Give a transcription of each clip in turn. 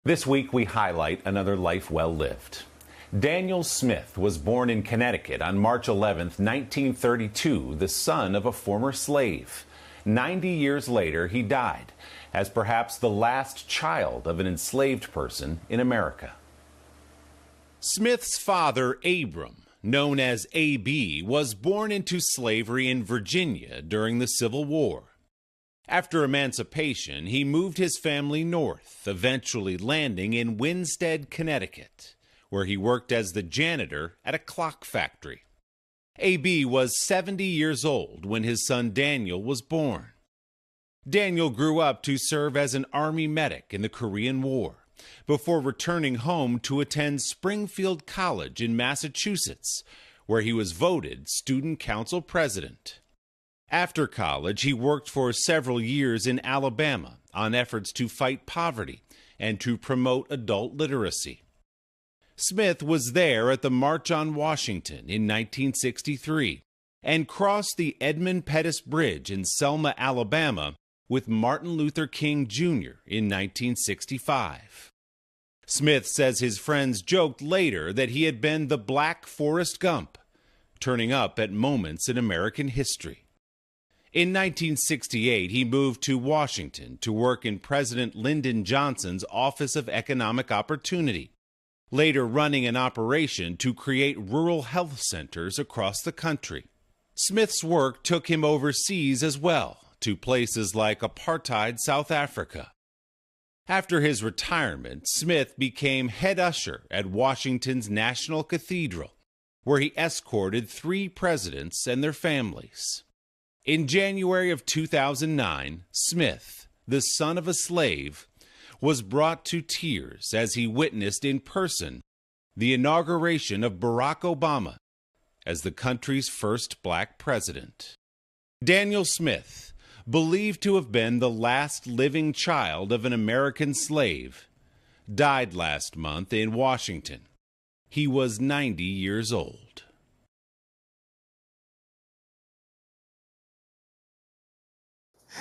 This week, we highlight another life well lived. Daniel Smith was born in Connecticut on March 11, 1932, the son of a former slave. 90 years later, he died as perhaps the last child of an enslaved person in America. Smith's father, Abram, known as A.B., was born into slavery in Virginia during the Civil War. After emancipation, he moved his family north, eventually landing in Winstead, Connecticut, where he worked as the janitor at a clock factory. A.B. was 70 years old when his son Daniel was born. Daniel grew up to serve as an Army medic in the Korean War, before returning home to attend Springfield College in Massachusetts, where he was voted student council president. After college, he worked for several years in Alabama on efforts to fight poverty and to promote adult literacy. Smith was there at the March on Washington in 1963 and crossed the Edmund Pettus Bridge in Selma, Alabama, with Martin Luther King Jr. in 1965. Smith says his friends joked later that he had been the Black Forrest Gump, turning up at moments in American history. In 1968, he moved to Washington to work in President Lyndon Johnson's Office of Economic Opportunity, later running an operation to create rural health centers across the country. Smith's work took him overseas as well, to places like apartheid South Africa. After his retirement, Smith became head usher at Washington's National Cathedral, where he escorted 3 presidents and their families. In January of 2009, Smith, the son of a slave, was brought to tears as he witnessed in person the inauguration of Barack Obama as the country's first black president. Daniel Smith, believed to have been the last living child of an American slave, died last month in Washington. He was 90 years old.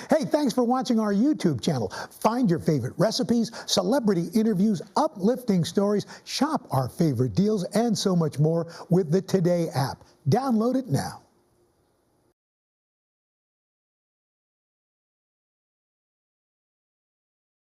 Hey, thanks for watching our YouTube channel. Find your favorite recipes, celebrity interviews, uplifting stories, shop our favorite deals, and so much more with the Today app. Download it now.